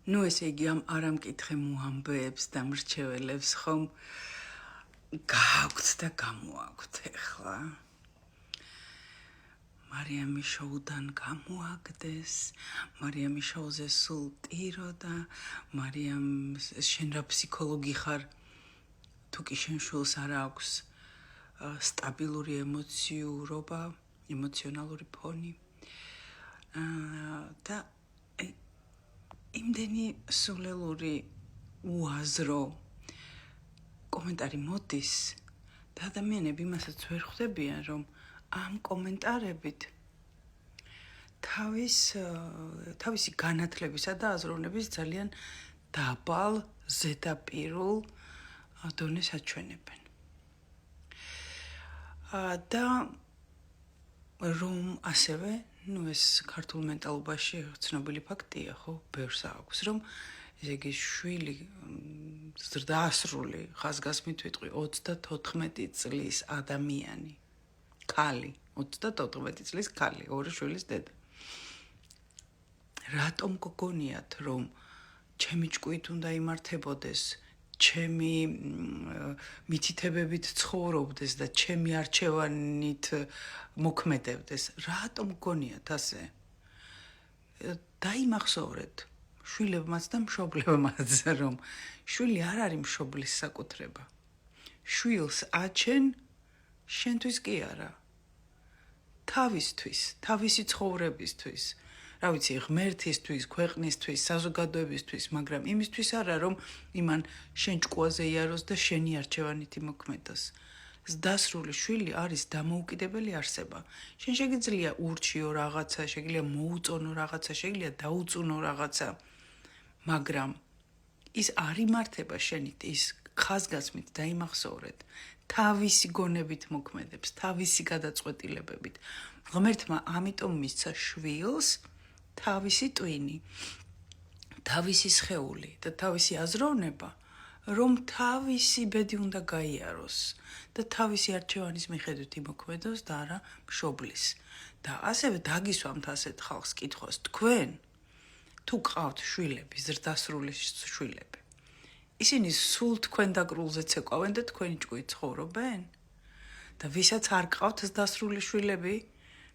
ნუ ესე იგი ამ არამკითხე მოამბეებს და მრჩეველებს ხომ გააქვთ და გამოაქვთ ეხლა. მარიამის შოუდან გამოაგდეს, მარიამის შოუზე სულ ტირო და მარიამ შენ რა ფსიქოლოგი ხარ, თუ კი შენ შულს არ აქვს სტაბილური ემოციურობა, ემოციონალური ფონი და იმდენი სულელური უაზრო კომენტარი მოდის და ადამიანები იმასაც ვერ ხვდებიან, რომ ამ კომენტარებით თავისი განათლებისა და აზროვნების ძალიან დაბალ ზედაპირულ დონეს აჩვენებენ. და რომ ასევე, ეს ქართულ მენტალობაში ცნობილი ფაქტია, ხო, ბევრს აქვს, რომ ესე იგი შვილი ზრდასრული, ხაზგასმით ვიტყვი 34 წლის ადამიანი, ქალი, 34 წლის ქალი, ორი შვილის დედა. რატომ გგონიათ, რომ ჩემი ჭკვით უნდა იმართებოდეს, ჩემი მითითებებით ცხოვრობდეს და ჩემი არჩევანით მოქმედებდეს? რატომ გგონიათ ასე? დაიმახსოვრეთ შვილებმაც და მშობლებმაც, რომ შვილი არ არის მშობლის საკუთრება. შვილს აჩენ შენთვის კი არა. თავისთვის, თავისი ცხოვრებისთვის. რა ვიცი, ღმერთისთვის, ქვეყნისთვის, საზოგადოებისთვის, მაგრამ იმისთვის არა, რომ იმან შენ ჭკუაზე იაროს და შენი არჩევანით იმოქმედოს. ზრდასრული შვილი არის დამოუკიდებელი არსება. შენ შეგიძლია ურჩიო რაღაცა, შეგიძლია მოუწონო რაღაცა, შეგიძლია დაუწუნო რაღაცა, მაგრამ ის არ იმართება შენით, ის ხაზგასმით დაიმახსოვრეთ, თავისი გონებით მოქმედებს, თავისი გადაწყვეტილებებით. ღმერთმა ამიტომ მისცა შვილს თავისი ტვინი, თავისი სხეული და თავისი აზროვნება, რომ თავისი ბედი უნდა გაიაროს და თავისი არჩევანის მიხედვით იმოქმედოს და არა მშობლის. და ასევე დაგისვამთ ასეთ ხალხს კითხვას, თქვენ თუ გყავთ შვილები, ზრდასრული შვილები, ისინი სულ თქვენ დაკრულზე ცეკვავენ და თქვენი ჭკვით ცხოვრობენ? და ვისაც არ გყავთ ზრდასრული შვილები,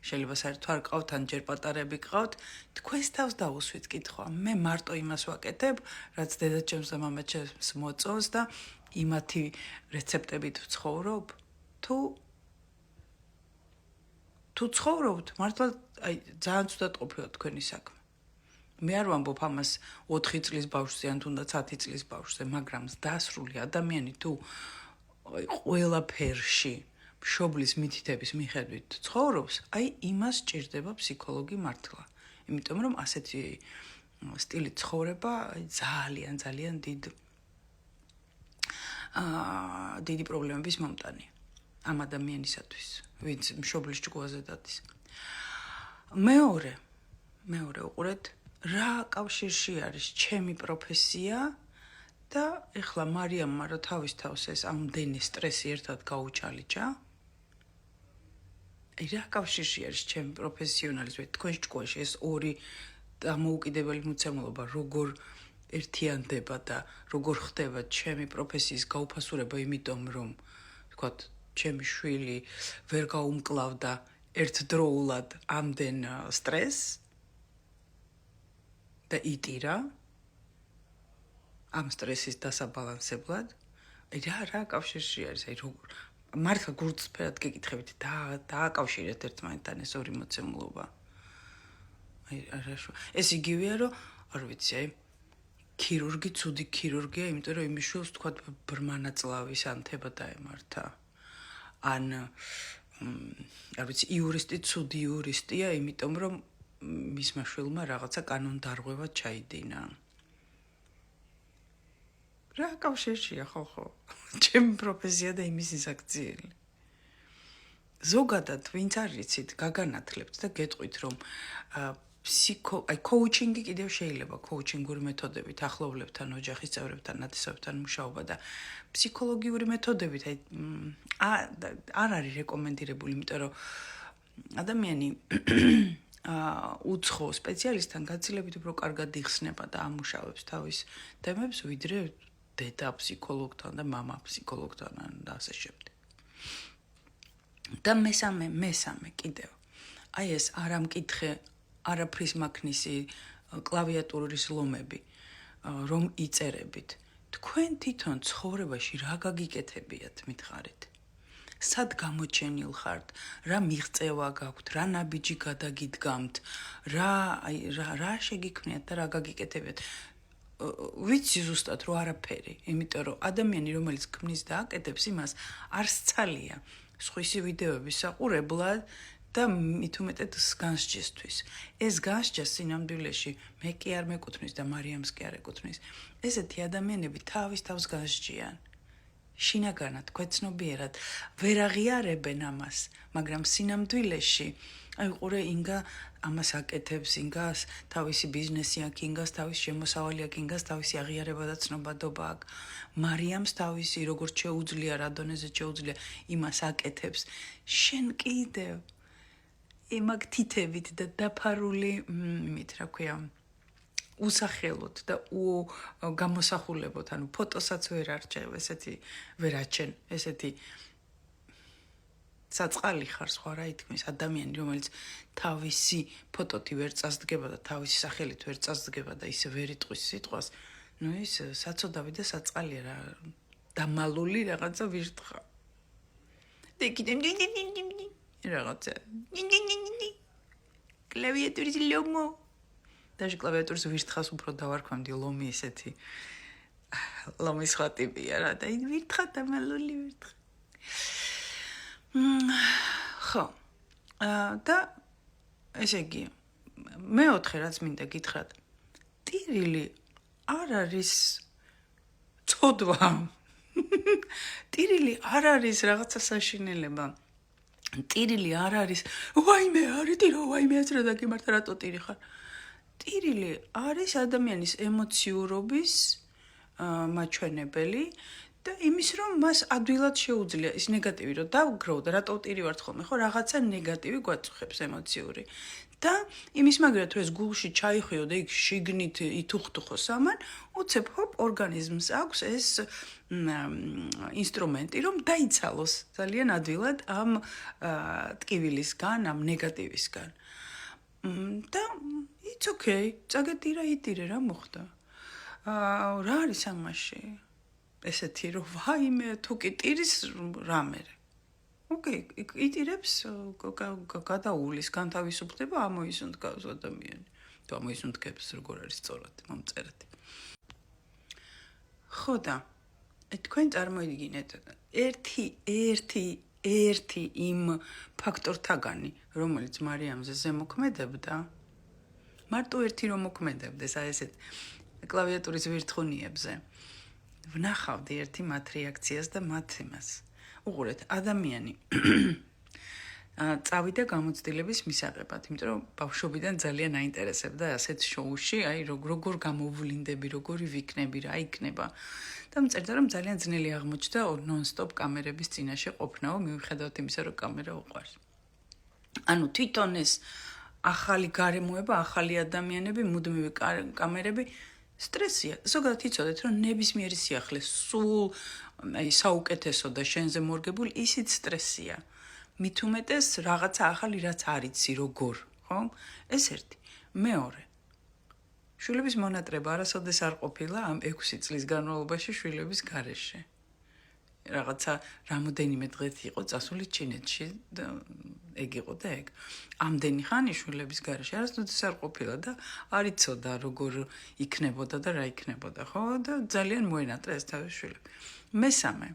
შეიძლება საერთოდ არ გყავთ, ან ჯერ პატარები გყავთ, თქვენს თავს დაუსვით კითხვა. მე მარტო იმას ვაკეთებ, რაც დედაჩემს და მამაჩემს მოწონს და იმათი რეცეპტებით ვცხოვრობ? თუ ცხოვრობთ, მართლა ძალიან ცუდად ყოფილა თქვენი საქმე. მე არ ვამბობ ამას 4 წლის ბავშვზე, ან თუნდაც 10 წლის ბავშვზე, მაგრამ ზრდასრული ადამიანი თუ ყველა ფერში მშობლის მითითების მიხედვით ცხოვრობს, იმას ჭირდება ფსიქოლოგი მართლა. იმიტომ რომ ასეთი სტილი ცხოვრება ძალიან ძალიან დიდი პრობლემების მომტანია ამ ადამიანისათვის, ვინც მშობლის ჭკუაზე დადის. მეორე უყურეთ, რა კავშირში არის ჩემი პროფესია და ეხლა მარიამმა რა თავის თავს ეს ამდენი სტრესი ერთად გაუჩალიჭა? რა კავშირში არის ჩემი პროფესიონალიზმი? თქვენს ჭკუაში ეს ორი დამოუკიდებელი მოცემულობა როგორ ერთიანდება და როგორ ხდება ჩემი პროფესიის გაუფასურება, იმიტომ რომ ვთქვათ, ჩემი შვილი ვერ გაუმკლავდა ერთდროულად ამდენ სტრესს და იტირა ამ სტრესის დასაბალანსებლად? რა კავშირში არის? როგორ მართლა გულწრფელად გეკითხებით, დააკავშირეთ ერთმანეთთან ეს ორი მოცემულობა. ეს იგივეა, რომ არ ვიცი, ქირურგი, ცუდი ქირურგია, იმიტომ რომ იმის შვილს თქვათ ბრმანაწლავის ანთება დაემართა. ან არ ვიცი, იურისტი ცუდი იურისტია, იმიტომ რომ მისმა შვილმა რაღაცა კანონდარღვევა ჩაიდინა. რა კავშირშია ხო? ჩემი პროფესია და იმისი საქციელი. ზოგადად, ვინც არ იცით, გაგანათლებთ და გეტყვით, რომ კოუჩინგი კიდევ შეიძლება, კოუჩინგური მეთოდებით, ახლობლებთან, ოჯახის წევრებთან, ნათესავებთან მუშაობა და ფსიქოლოგიური მეთოდებით, არ არის რეკომენდირებული, იმიტომ რომ ადამიანი უცხო სპეციალისტთან გაცილებით უფრო კარგად იხსნება და ამუშავებს თავის თემებს, ვიდრე დედა ფსიქოლოგთან და მამა ფსიქოლოგთან და ასე შემდეგ. და მესამე კიდევ. აი ეს არამკითხე, არაფრის მაქნისი კლავიატურის ლომები, რომ იწერებით. თქვენ თვითონ ცხოვრებაში რა გაგიკეთებიათ, მითხარით? სად გამოჩენილ ხართ, რა მიღწევა გაქვთ, რა ნაბიჯი გადაგიდგამთ, რა შეგიქმნიათ და რა გაგიკეთებიათ. ვიცი ზუსტად რომ არაფერი, იმიტომ რომ ადამიანი რომელიც ქმნის და აკეთებს იმას არ სცალია სხვისი ვიდეოების საყურებლად და მით უმეტედ განსჯისთვის. ეს განსჯა სინამდვილეში მე კი არ მეკუთვნის და მარიამს კი არ ეკუთვნის. ესეთი ადამიანები თავის თავს განსჯიან. შინაგანად, ქვეცნობიერად ვერ აღიარებენ ამას, მაგრამ სინამდვილეში აი ყურე ინგა ამას აკეთებს, ინგას თავისი ბიზნესი აქვს, ინგას თავისი შემოსავალი აქვს, ინგას თავისი აღიარება და ცნობადობა აქვს. მარიამს თავისი როგორც შეუძლია, რა დონეზე შეუძლია, იმას აკეთებს. შენ კიდევ იმაგ თითებით და დაფარული, იმით რა ქვია, უსახელოდ და გამოსახულებოთ, ანუ ფოტოსაც ვერ არჩევ, ესეთი ვერ აჩენ, ესეთი საწყალი ხარ სხვა რა ითქმის ადამიანი, რომელიც თავისი ფოტოთი ვერ წასდგება და თავისი სახელით ვერ წასდგება და ისე ვერ იტყვის სიტყვას, ნუ ის საწოდავი და საწყალია რა, დამალული რაღაცა ვირთხა. და კიდევ რაღაცა. კლავიატურის ლომო. დაჟე კლავიატურის ვირთხას უფრო დავარქვამდი, ლომი ესეთი. ლომის სხვა ტიპია რა და ვირთხა დამალული ვირთხა. ხო. და ესე იგი, მეოთხე რაც მინდა გითხრათ, ტირილი არ არის ცოდვა. ტირილი არ არის რაღაცა საშინელება. ტირილი არ არის, ვაიმე არის ტირო, ვაიმე ასე რა დაგიმართა, რატო ტირი ხარ? ტირილი არის ადამიანის ემოციურობის მაჩვენებელი და იმის რომ მას ადვილად შეუძლია ის ნეგატივი რომ დავგროვ და რატო ტირი ვართ ხოლმე, ხო რაღაცა ნეგატივი გვაწუხებს ემოციური. და იმის მაგრად რომ ეს გულში ჩაიხვიო და იქ შიგნით ითუხთუხო სამან, უცებ ჰოპ ორგანიზმს აქვს ეს ინსტრუმენტი რომ დაიცალოს ძალიან ადვილად ამ ტკივილისგან, ამ ნეგატივისგან. და it's okay, წაგეტირა იტირე რა მოხდა. რა არის ამაში? ესეთი რომ ვაიმე თუ კი ტირის რამე. ოკეი, იტირებს გადაუვლის, განთავისუფლდება, ამოისუნთქავს ადამიანი. თუ ამოისუნთქებს, როგორ არის სწორად, მომწერეთ. ხო და თქვენ წარმოიდგინეთ ერთი იმ ფაქტორთაგანი, რომელიც მარიამზე ზემოქმედებდა, მარტო ერთი რომ მოქმედებდეს, აი ესეთ კლავიატურის ვირთხუნიებზე. ვნახავდი ერთი მათ რეაქციას და მათ იმას. უყურეთ, ადამიანი წავიდა გამოცდილების მისაღებად, იმიტომ რომ ბავშვობიდან ძალიან აინტერესებდა ასეთ შოუში, აი როგორ გამოვლინდები, როგორი ვიქნები, რა იქნება. და მწერდა რომ ძალიან ძნელი აღმოჩნდა ნონ-სტოპ კამერების წინაშე ყოფნაო, მიუხედავად იმისა, რომ კამერა უყვარს. ანუ თვითონ ეს ახალი გარემოება, ახალი ადამიანები, მუდმივი კამერები სტრესია. ზოგადად იცოდეთ, რომ ნებისმიერი სიახლე სულ აი საუკეთესო და შენზე მორგებული ისიც სტრესია. მით უმეტეს რაღაცა ახალი რაც არ იცი როგორ, ხო? ეს ერთი. მეორე. შვილების მონატრება არასოდეს არ ყოფილა ამ 6 წლის განმავლობაში შვილების გარეშე. რაღაცა რამოდენიმე დღეთ იყო წასული ჩინეთში და ეგ იყო და ეგ. ამდენი ხანი შვილების garaში არასოდეს არ ყოფილა და არ იცოდა როგორ იქნებოდა და რა იქნებოდა, ხო? და ძალიან მოენატრა ეს თავის შვილები. მესამე.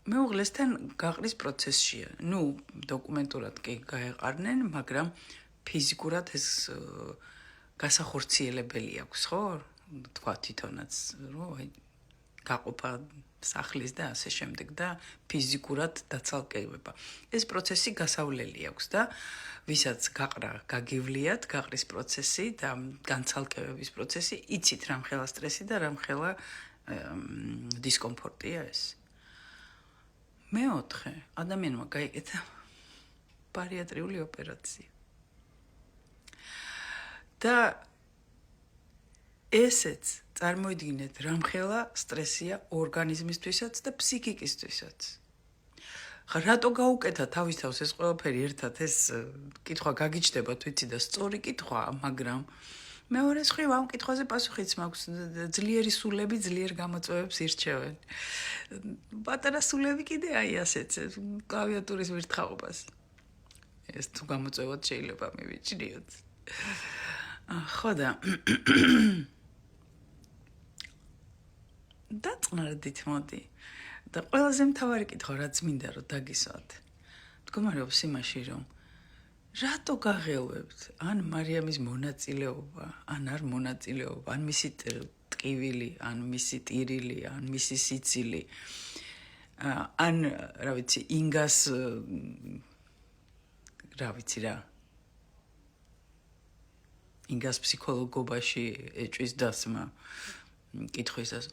მეუღლესთან გაყრის პროცესშია. ნუ დოკუმენტურად კი გაეყარნენ, მაგრამ ფიზიკურად ეს გასახორციელებელი აქვს, ხო? თქვა თვითონაც, რომ აი გაყოფა სახლის და ასე შემდეგ და ფიზიკურად დაცალკევება. ეს პროცესი გასავლელი აქვს და ვისაც გაყრა გაგივლიათ, გაყრის პროცესი და განცალკევების პროცესი, იცით რამხელა სტრესი და რამხელა დისკომფორტია ეს. მეოთხე, ადამიანმა გაიკეთა ბარიატრიული ოპერაცია. და ესეც წარმოიდგინეთ რამხელა სტრესია ორგანიზმისთვისაც და ფსიქიკისთვისაც. ხა რატო გაუკეთა თავის თავს ეს ყველაფერი ერთად ეს კითხვა გაგიჩნდება თვითი და სწორი კითხვა, მაგრამ მეორე მხრივ ამ კითხვაზე პასუხიც მაქვს. ძლიერი სულები ძლიერ გამოწვევებს ირჩევენ. პატარა სულები კიდე აი ასეც კლავიატურის ვირთხაობას. ეს თუ გამოწვევად შეიძლება მივიჭრიოთ. ხო და დაწყნარდით მოდი. და ყველაზე მთავარი კითხვა რაც მინდა რომ დაგისვათ. მდგომარეობს იმაში რომ რატო გაღელვებთ ან მარიამის მონაწილეობა, ან არ მონაწილეობა, ან მისი ტკივილი, ან მისი ტირილი, ან მისი სიცილი, ან რა ვიცი, ინგას რა ვიცი რა. ინგას ფსიქოლოგობაში ეჭვის დასმა კითხვისას.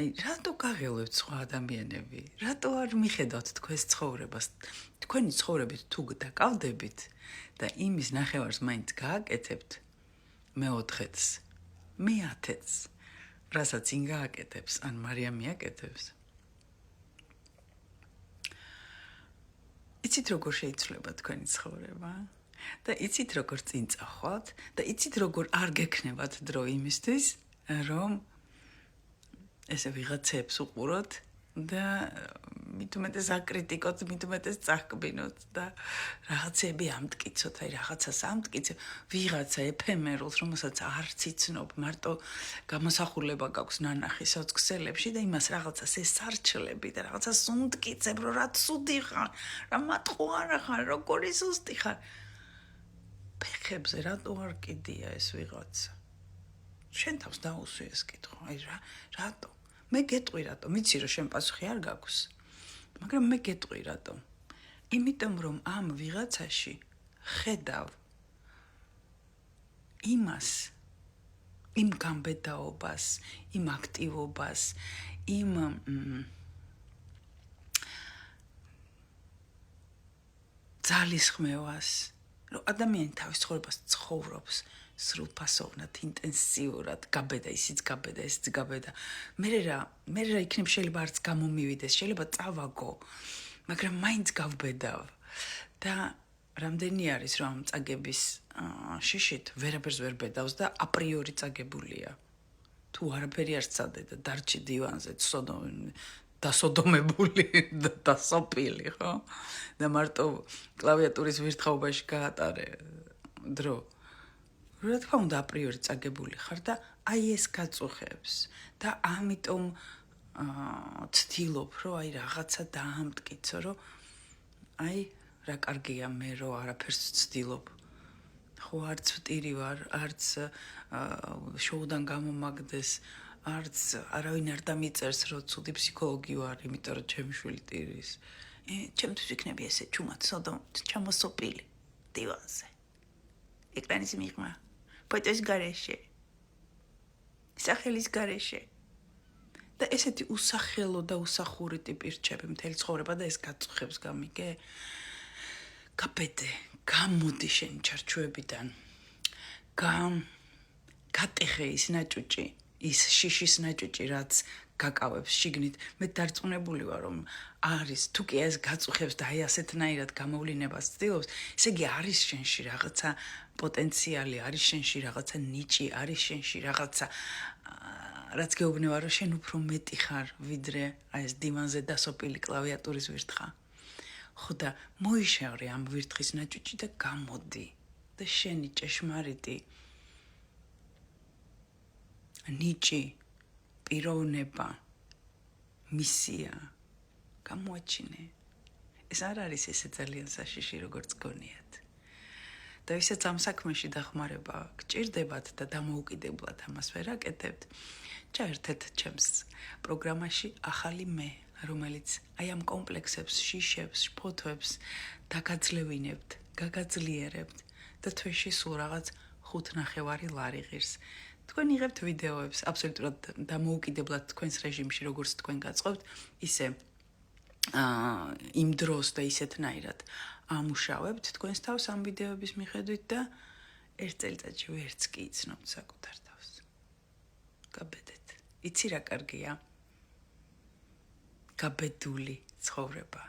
რატო გაღელვებთ სხვა ადამიანები? რატო არ მიხედავთ თქვენს ცხოვრებას? თქვენი ცხოვრებით თუ დაკავდებით და იმის ნახევარს მაინც გააკეთებთ, მეოთხეც, მეათეც, რასაც ინგა აკეთებს, ან მარიამი აკეთებს. იცით როგორ შეიცვლება თქვენი ცხოვრება? და იცით როგორ წინ წახვალთ და იცით როგორ არ გექნებათ დრო იმისთვის, რომ ესე ვიღაცებს უყუროთ და მით უმეტეს აკრიტიკოთ, მით უმეტეს წაჰკბინოთ და რაღაცები ამტკიცოთ, აი რაღაცას ამტკიცებ, ვიღაცა ეფემერულს, რომელსაც არც იცნობ, მარტო გამოსახულება გაქვს ნანახი სოციალებში და იმას რაღაცას ესარჩლები და რაღაცას უმტკიცებ, რომ რა ცუდი ხარ, რა მატყუარა ხარ, როგორი სუსტი ხარ. ფეხებზე რატო არ კიდია ეს ვიღაცა? შენ თავს დაუსვი ეს კითხვა, აი რატო? მე გეტყვი რატო? ვიცი რომ შენ პასუხი არ გაქვს, მაგრამ მე გეტყვი რატო? იმიტომ რომ ამ ვიღაცაში ხედავ იმას, იმ გამბედაობას, იმ აქტივობას, იმ ძალისხმევას, რომ ადამიანი თავის ცხოვრებას ცხოვრობს სრულფასოვნად, ინტენსიურად, გაბედა, ისიც გაბედა, ესეც გაბედა. მე რა იქნებ შეიძლება არც გამომივიდეს, შეიძლება წავაგო, მაგრამ მაინც გავბედავ. და რამდენი არის რომ ამ წაგების შიშით ვერაფერს ვერ ბედავს და აპრიორი წაგებულია. თუ არაფერი არ სცადე და დარჩი დივანზე, დასოდომებული და დასოპილი, ხო? და მარტო კლავიატურის ვირთხაობაში გაატარე დრო. რა თქმა უნდა აპრიორი წაგებული ხარ და აი ეს გაწუხებს და ამიტომ ცდილობ რომ აი რაღაცა დაამტკიცო რომ აი რა კარგია მე რომ არაფერს ვცდილობ ხო არც ვტირი ვარ არც შოუდან გამომაგდეს არც არავინ არ დამიწერს რომ ცუდი ფსიქოლოგი ვარ იმიტომ რომ ჩემი შვილი ტირის ჩემთვის ვიქნები ესე ჩუმად სოდომ ჩამოსოპილი დივანზე ეკრანის მიღმა ფოტოს გარეშე სახელის გარეშე და ესეთი უსახელო და უსახური ტიპი რჩები მთელი ცხოვრება და ეს გაწუხებს გამიგე გაბედე გამოდი შენ ჩარჩოებიდან გატეხე ის ნაჭუჭი ის შიშის ნაჭუჭი რაც გაკავებს შიგნით მე დარწმუნებული ვარ რომ არის თუ კი ეს გაწუხებს და აი ასეთნაირად გამოვლინებას ცდილობს ესე იგი არის შენში რაღაცა პოტენციალი არის შენში რაღაცა ნიჭი არის შენში რაღაცა რაც გეუბნება რომ შენ უფრო მეტი ხარ ვიდრე აი ეს დივანზე დასოპილი კლავიატურის ვირთხა ხო და მოიშევრი ამ ვირთხის ნაჭუჭი და გამოდი და შენი ჭეშმარიტი ნიჭი პიროვნება მისია გამოაჩინე ეს არ არის ესე ძალიან საშიში როგორც გონიათ და ვისაც ამ საქმეში დახმარება გჭირდებათ და დამოუკიდებლად ამას ვერ აკეთებთ ჩაერთეთ ჩემს პროგრამაში ახალი მე რომელიც აი ამ კომპლექსებს შიშებს ფოთოებს დაგაძლევინებთ გაგაძლიერებთ და თვეში სულ რაღაც 5.5 ლარი ღირს თქვენ იღებთ ვიდეოებს აბსოლუტურად დამოუკიდებლად თქვენს რეჟიმში როგორც თქვენ გაწყობთ ისე იმ დროს და ისეთნაირად ამუშავებთ თქვენს თავს ამ ვიდეოების მიხედვით და ერთ წელიწადში ვერც კი იცნობთ საკუთარ თავს. გაბედეთ. იცი რა კარგია? გაბედული ცხოვრება,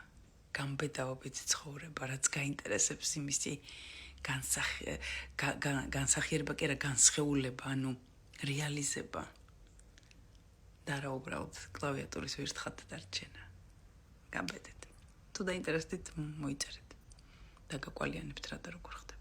გამბედაობით ცხოვრება, რაც გაინტერესებს იმისი განსახიერება კი არა, განსხეულება, ანუ რეალიზება. და რა უბრალოდ კლავიატურის ვირთხად დარჩენა. გაბედეთ. თუ დაინტერესდით, მოიწერეთ და გაკვალიანებთ რა და როგორ ხდება.